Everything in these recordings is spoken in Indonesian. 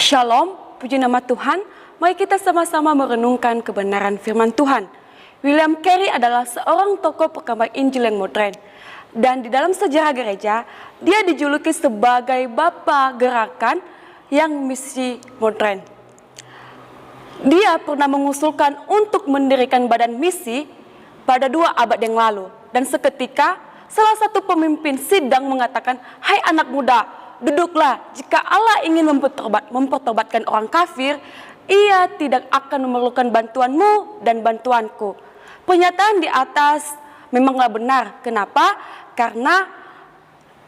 Shalom, puji nama Tuhan. Mari kita sama-sama merenungkan kebenaran firman Tuhan. William Carey adalah seorang tokoh pekabar Injil yang modern. Dan di dalam sejarah gereja, dia dijuluki sebagai bapa gerakan yang misi modern. Dia pernah mengusulkan untuk mendirikan badan misi pada 2 abad yang lalu. Dan seketika, salah satu pemimpin sidang mengatakan, "Hai anak muda, duduklah, jika Allah ingin mempertobatkan orang kafir, Ia tidak akan memerlukan bantuanmu dan bantuanku." Pernyataan di atas memanglah benar. Kenapa? Karena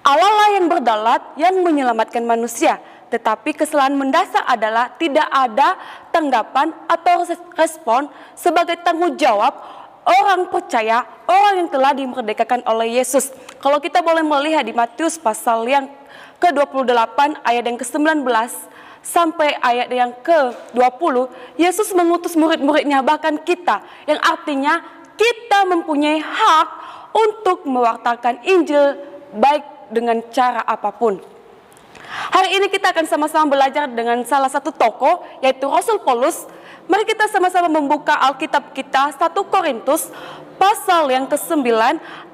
Allah lah yang berdaulat yang menyelamatkan manusia. Tetapi kesalahan mendasar adalah tidak ada tanggapan atau respon sebagai tanggung jawab orang percaya, orang yang telah dimerdekakan oleh Yesus. Kalau kita boleh melihat di Matius pasal yang ke-28 ayat yang ke-19 sampai ayat yang ke-20, Yesus mengutus murid-muridnya, bahkan kita, yang artinya kita mempunyai hak untuk mewartakan Injil baik dengan cara apapun. Hari ini kita akan sama-sama belajar dengan salah satu tokoh, yaitu Rasul Paulus. Mari kita sama-sama membuka Alkitab kita 1 Korintus pasal yang ke-9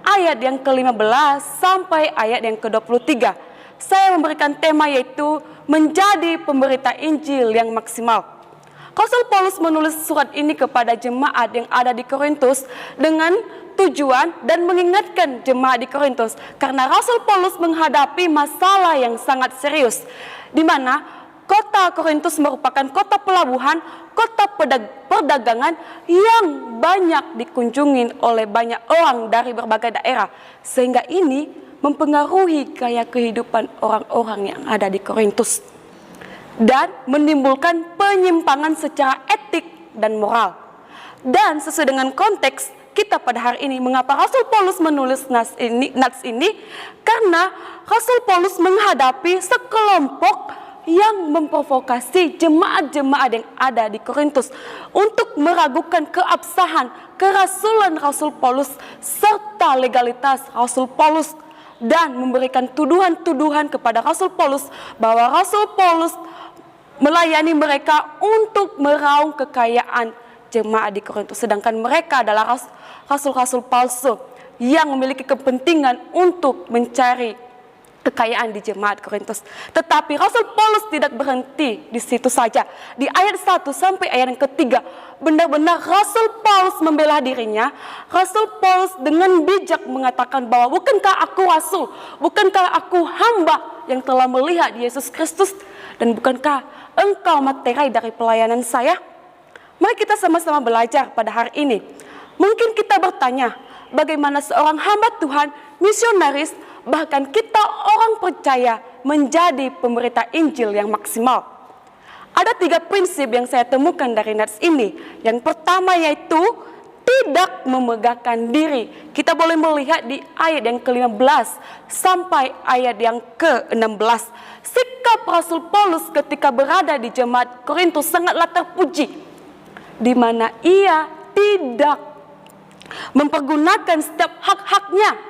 ayat yang ke-15 sampai ayat yang ke-23. Saya memberikan tema yaitu menjadi pemberita Injil yang maksimal. Rasul Paulus menulis surat ini kepada jemaat yang ada di Korintus dengan tujuan dan mengingatkan jemaat di Korintus, karena Rasul Paulus menghadapi masalah yang sangat serius, di mana kota Korintus merupakan kota pelabuhan, kota perdagangan yang banyak dikunjungi oleh banyak orang dari berbagai daerah, sehingga ini mempengaruhi gaya kehidupan orang-orang yang ada di Korintus dan menimbulkan penyimpangan secara etik dan moral. Dan sesuai dengan konteks kita pada hari ini, mengapa Rasul Paulus menulis nats ini? Karena Rasul Paulus menghadapi sekelompok yang memprovokasi jemaat-jemaat yang ada di Korintus untuk meragukan keabsahan, kerasulan Rasul Paulus serta legalitas Rasul Paulus, dan memberikan tuduhan-tuduhan kepada Rasul Paulus bahwa Rasul Paulus melayani mereka untuk meraup kekayaan jemaat di Korintus, sedangkan mereka adalah rasul-rasul palsu yang memiliki kepentingan untuk mencari kekayaan di jemaat Korintus. Tetapi Rasul Paulus tidak berhenti di situ saja. Di ayat 1 sampai ayat yang ketiga, benar-benar Rasul Paulus membela dirinya. Rasul Paulus dengan bijak mengatakan bahwa bukankah aku rasul, bukankah aku hamba yang telah melihat Yesus Kristus, dan bukankah engkau materai dari pelayanan saya? Mari kita sama-sama belajar pada hari ini. Mungkin kita bertanya, bagaimana seorang hamba Tuhan, misionaris, bahkan kita orang percaya menjadi pemberita Injil yang maksimal? Ada 3 prinsip yang saya temukan dari nats ini. Yang pertama yaitu tidak memegahkan diri. Kita boleh melihat di ayat yang ke-15 sampai ayat yang ke-16. Sikap Rasul Paulus ketika berada di jemaat Korintus sangatlah terpuji, di mana ia tidak mempergunakan setiap hak-haknya.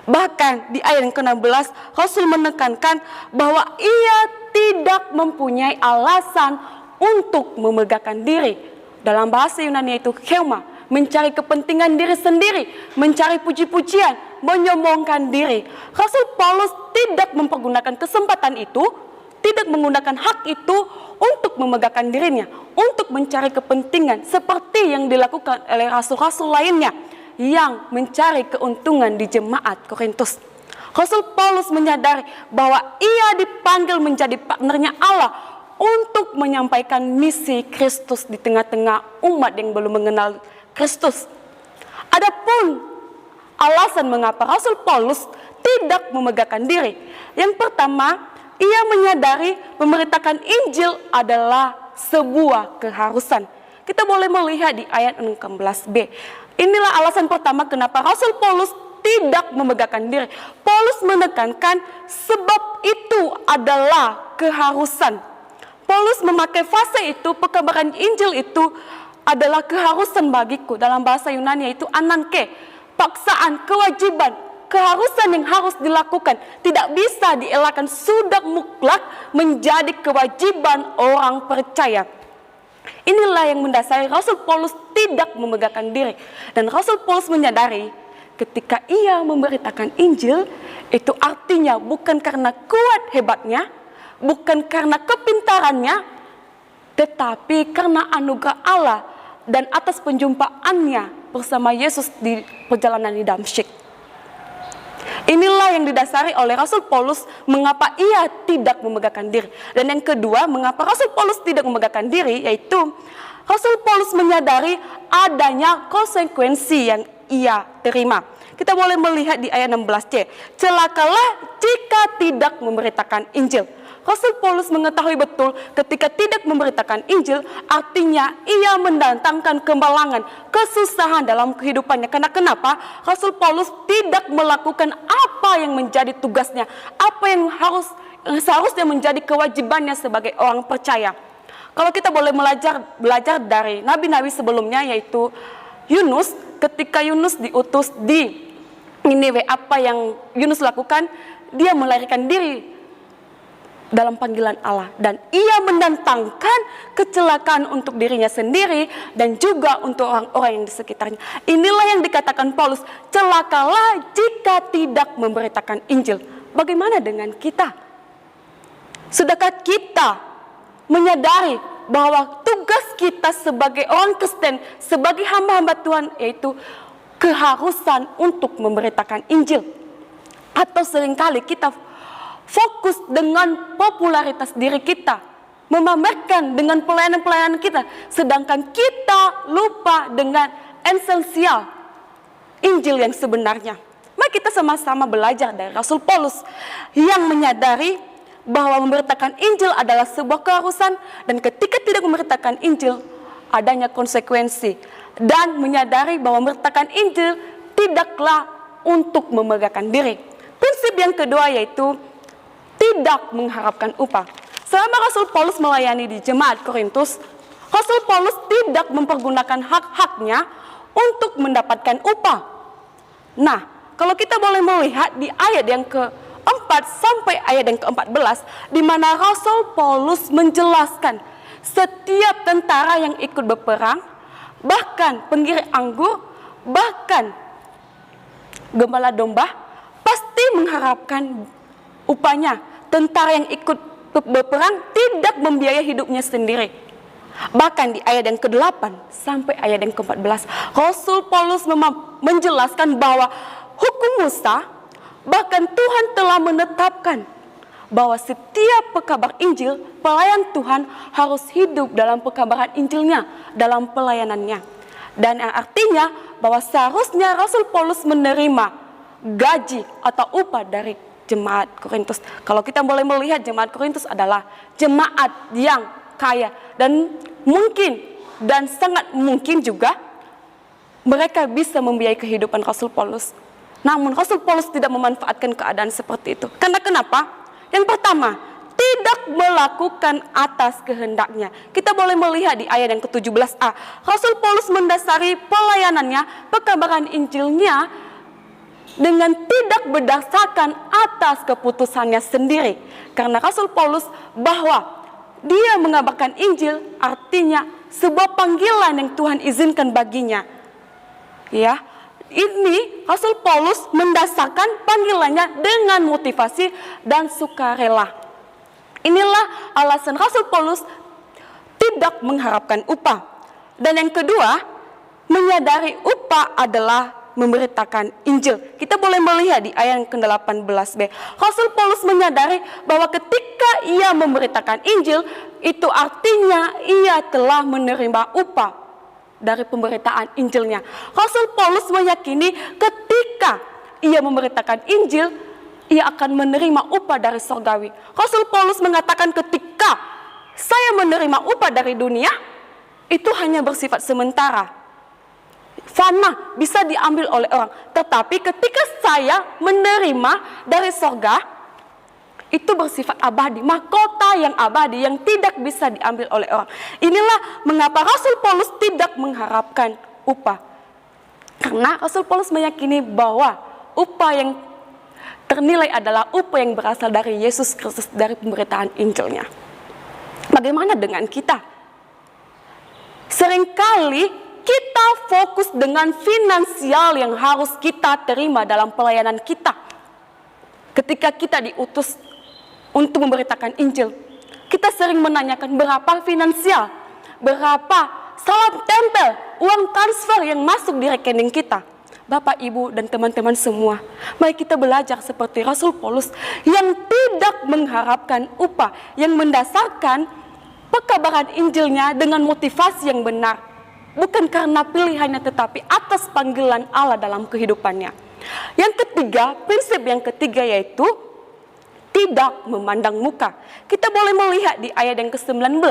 Bahkan di ayat yang ke-16, Rasul menekankan bahwa ia tidak mempunyai alasan untuk memegahkan diri. Dalam bahasa Yunani itu keuma, mencari kepentingan diri sendiri, mencari puji-pujian, menyombongkan diri. Rasul Paulus tidak mempergunakan kesempatan itu, tidak menggunakan hak itu untuk memegahkan dirinya, untuk mencari kepentingan seperti yang dilakukan oleh rasul-rasul lainnya yang mencari keuntungan di jemaat Korintus. Rasul Paulus menyadari bahwa ia dipanggil menjadi partnernya Allah untuk menyampaikan misi Kristus di tengah-tengah umat yang belum mengenal Kristus. Adapun alasan mengapa Rasul Paulus tidak memegahkan diri, yang pertama, ia menyadari memberitakan Injil adalah sebuah keharusan. Kita boleh melihat di ayat 16b. Inilah alasan pertama kenapa Rasul Paulus tidak memegahkan diri. Paulus menekankan sebab itu adalah keharusan. Paulus memakai fase itu, pekabaran Injil itu adalah keharusan bagiku. Dalam bahasa Yunani itu ananke, paksaan, kewajiban, keharusan yang harus dilakukan, tidak bisa dielakkan, sudah mutlak menjadi kewajiban orang percaya. Inilah yang mendasari Rasul Paulus tidak memegahkan diri. Dan Rasul Paulus menyadari ketika ia memberitakan Injil, itu artinya bukan karena kuat hebatnya, bukan karena kepintarannya, tetapi karena anugerah Allah dan atas penjumpaannya bersama Yesus di perjalanan di Damsyik. Inilah yang didasari oleh Rasul Paulus mengapa ia tidak memegahkan diri. Dan yang kedua, mengapa Rasul Paulus tidak memegahkan diri, yaitu Rasul Paulus menyadari adanya konsekuensi yang ia terima. Kita boleh melihat di ayat 16c. Celakalah jika tidak memberitakan Injil. Rasul Paulus mengetahui betul ketika tidak memberitakan Injil, artinya ia mendatangkan kemalangan, kesusahan dalam kehidupannya. Karena kenapa? Rasul Paulus tidak melakukan apa yang menjadi tugasnya, apa yang seharusnya menjadi kewajibannya sebagai orang percaya. Kalau kita boleh belajar dari nabi-nabi sebelumnya, yaitu Yunus, ketika Yunus diutus di Niniwe, apa yang Yunus lakukan? Dia melarikan diri dalam panggilan Allah, dan ia mendatangkan kecelakaan untuk dirinya sendiri dan juga untuk orang-orang yang di sekitarnya. Inilah yang dikatakan Paulus, celakalah jika tidak memberitakan Injil. Bagaimana dengan kita? Sudahkah kita menyadari bahwa tugas kita sebagai orang Kristen, sebagai hamba-hamba Tuhan, yaitu keharusan untuk memberitakan Injil? Atau seringkali kita fokus dengan popularitas diri kita, memamerkan dengan pelayanan-pelayanan kita, sedangkan kita lupa dengan esensial Injil yang sebenarnya. Mari kita sama-sama belajar dari Rasul Paulus yang menyadari bahwa memberitakan Injil adalah sebuah keharusan, dan ketika tidak memberitakan Injil adanya konsekuensi, dan menyadari bahwa memberitakan Injil tidaklah untuk memegahkan diri. Prinsip yang kedua yaitu tidak mengharapkan upah. Selama Rasul Paulus melayani di jemaat Korintus, Rasul Paulus tidak mempergunakan hak-haknya untuk mendapatkan upah. Nah, kalau kita boleh melihat di ayat yang keempat sampai ayat yang ke-14, di mana Rasul Paulus menjelaskan setiap tentara yang ikut berperang, bahkan penggiring anggur, bahkan gembala domba, pasti mengharapkan upahnya. Tentara yang ikut berperang tidak membiayai hidupnya sendiri. Bahkan di ayat yang ke-8 sampai ayat yang ke-14, Rasul Paulus menjelaskan bahwa hukum Musa, bahkan Tuhan telah menetapkan bahwa setiap pekabar Injil, pelayan Tuhan harus hidup dalam pekabaran Injilnya, dalam pelayanannya. Dan yang artinya bahwa seharusnya Rasul Paulus menerima gaji atau upah dari jemaat Korintus. Kalau kita boleh melihat, jemaat Korintus adalah jemaat yang kaya, dan mungkin dan sangat mungkin juga mereka bisa membiayai kehidupan Rasul Paulus. Namun Rasul Paulus tidak memanfaatkan keadaan seperti itu. Karena kenapa? Yang pertama, tidak melakukan atas kehendaknya. Kita boleh melihat di ayat yang ke-17a. Rasul Paulus mendasari pelayanannya, pekabaran Injilnya, dengan tidak berdasarkan atas keputusannya sendiri. Karena Rasul Paulus bahwa dia mengabarkan Injil artinya sebuah panggilan yang Tuhan izinkan baginya. Ya, ini Rasul Paulus mendasarkan panggilannya dengan motivasi dan sukarela. Inilah alasan Rasul Paulus tidak mengharapkan upah. Dan yang kedua, menyadari upah adalah memberitakan Injil. Kita boleh melihat di ayat ke-18b. Rasul Paulus menyadari bahwa ketika ia memberitakan Injil, itu artinya ia telah menerima upah dari pemberitaan Injilnya. Rasul Paulus meyakini ketika ia memberitakan Injil, ia akan menerima upah dari surgawi. Rasul Paulus mengatakan ketika saya menerima upah dari dunia, itu hanya bersifat sementara, fana, bisa diambil oleh orang. Tetapi ketika saya menerima dari sorga, itu bersifat abadi, mahkota yang abadi yang tidak bisa diambil oleh orang. Inilah mengapa Rasul Paulus tidak mengharapkan upah. Karena Rasul Paulus meyakini bahwa upah yang ternilai adalah upah yang berasal dari Yesus Kristus, dari pemberitaan Injilnya. Bagaimana dengan kita? Seringkali kita fokus dengan finansial yang harus kita terima dalam pelayanan kita. Ketika kita diutus untuk memberitakan Injil, kita sering menanyakan berapa finansial, berapa salam tempel, uang transfer yang masuk di rekening kita. Bapak, Ibu, dan teman-teman semua, mari kita belajar seperti Rasul Paulus yang tidak mengharapkan upah, yang mendasarkan pekabaran Injilnya dengan motivasi yang benar, bukan karena pilihannya tetapi atas panggilan Allah dalam kehidupannya. Yang ketiga, prinsip yang ketiga yaitu tidak memandang muka. Kita boleh melihat di ayat yang ke-19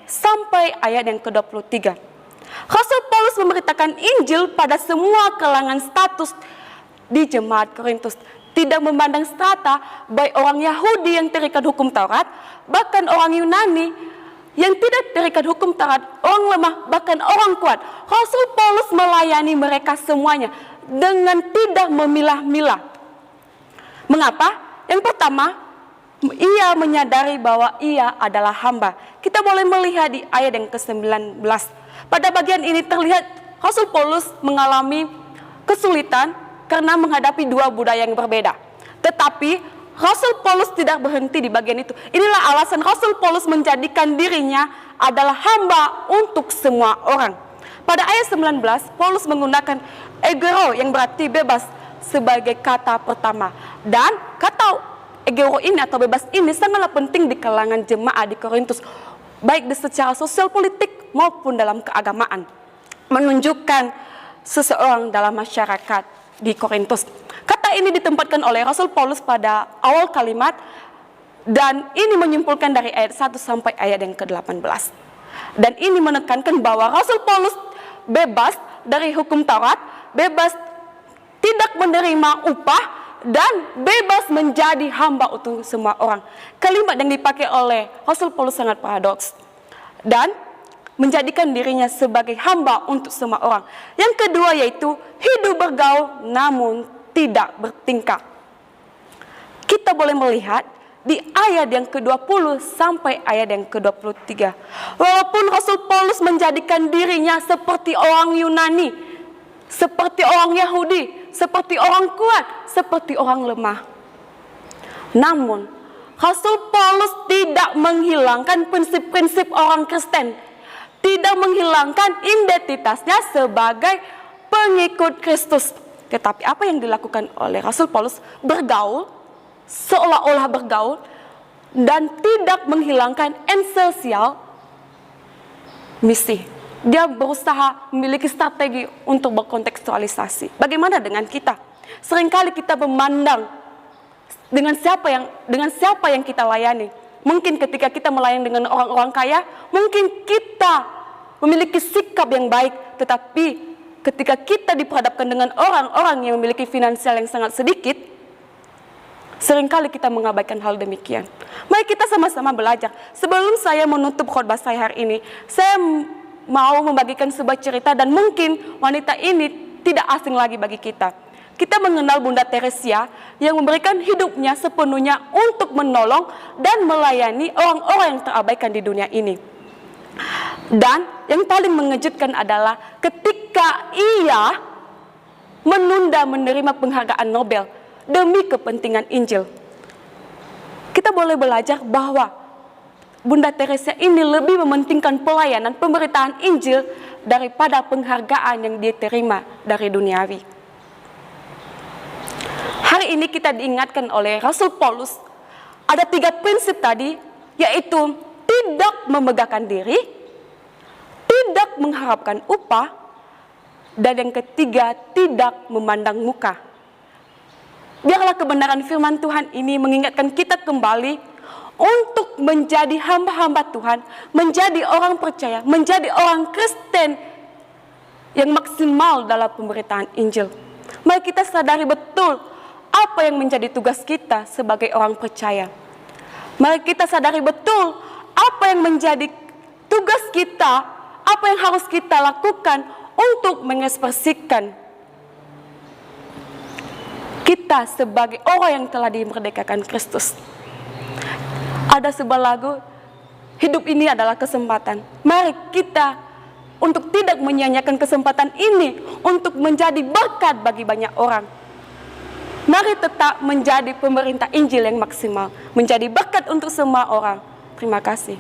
sampai ayat yang ke-23. Rasul Paulus memberitakan Injil pada semua kalangan status di jemaat Korintus, tidak memandang strata, baik orang Yahudi yang terikat hukum Taurat, bahkan orang Yunani yang tidak terikat hukum Taurat, orang lemah, bahkan orang kuat. Rasul Paulus melayani mereka semuanya dengan tidak memilah-milah. Mengapa? Yang pertama, ia menyadari bahwa ia adalah hamba. Kita boleh melihat di ayat yang ke-19. Pada bagian ini terlihat Rasul Paulus mengalami kesulitan karena menghadapi dua budaya yang berbeda. Tetapi Rasul Paulus tidak berhenti di bagian itu. Inilah alasan Rasul Paulus menjadikan dirinya adalah hamba untuk semua orang. Pada ayat 19, Paulus menggunakan egero yang berarti bebas sebagai kata pertama. Dan kata egero ini atau bebas ini sangatlah penting di kalangan jemaat di Korintus, baik secara sosial politik maupun dalam keagamaan, menunjukkan seseorang dalam masyarakat di Korintus. Kata ini ditempatkan oleh Rasul Paulus pada awal kalimat, dan ini menyimpulkan dari ayat 1 sampai ayat yang ke-18. Dan ini menekankan bahwa Rasul Paulus bebas dari hukum Taurat, bebas tidak menerima upah, dan bebas menjadi hamba untuk semua orang. Kalimat yang dipakai oleh Rasul Paulus sangat paradoks dan menjadikan dirinya sebagai hamba untuk semua orang. Yang kedua yaitu hidup bergaul namun tidak bertingkah. Kita boleh melihat di ayat yang ke-20 sampai ayat yang ke-23. Walaupun Rasul Paulus menjadikan dirinya seperti orang Yunani, seperti orang Yahudi, seperti orang kuat, seperti orang lemah, namun Rasul Paulus tidak menghilangkan prinsip-prinsip orang Kristen, tidak menghilangkan identitasnya sebagai pengikut Kristus. Tetapi apa yang dilakukan oleh Rasul Paulus? Bergaul, seolah-olah bergaul, dan tidak menghilangkan esensial misi. Dia berusaha memiliki strategi untuk berkontekstualisasi. Bagaimana dengan kita? Seringkali kita memandang dengan siapa yang kita layani. Mungkin ketika kita melayani dengan orang-orang kaya, mungkin kita memiliki sikap yang baik, tetapi ketika kita diperhadapkan dengan orang-orang yang memiliki finansial yang sangat sedikit, seringkali kita mengabaikan hal demikian. Mari kita sama-sama belajar. Sebelum saya menutup khotbah saya hari ini, saya mau membagikan sebuah cerita, dan mungkin wanita ini tidak asing lagi bagi kita. Kita mengenal Bunda Teresia yang memberikan hidupnya sepenuhnya untuk menolong dan melayani orang-orang yang terabaikan di dunia ini. Dan yang paling mengejutkan adalah ketika ia menunda menerima penghargaan Nobel demi kepentingan Injil. Kita boleh belajar bahwa Bunda Teresia ini lebih mementingkan pelayanan pemberitaan Injil daripada penghargaan yang dia terima dari duniawi. Hari ini kita diingatkan oleh Rasul Paulus ada 3 prinsip tadi, yaitu tidak memegahkan diri, tidak mengharapkan upah, dan yang ketiga tidak memandang muka. Biarlah kebenaran firman Tuhan ini mengingatkan kita kembali untuk menjadi hamba-hamba Tuhan, menjadi orang percaya, menjadi orang Kristen yang maksimal dalam pemberitaan Injil. Mari kita sadari betul apa yang menjadi tugas kita sebagai orang percaya. Mari kita sadari betul apa yang menjadi tugas kita, apa yang harus kita lakukan untuk mengekspresikan kita sebagai orang yang telah dimerdekakan Kristus. Ada sebuah lagu, hidup ini adalah kesempatan. Mari kita untuk tidak menyia-nyiakan kesempatan ini untuk menjadi berkat bagi banyak orang. Mari tetap menjadi pemerintah Injil yang maksimal, menjadi berkat untuk semua orang. Terima kasih.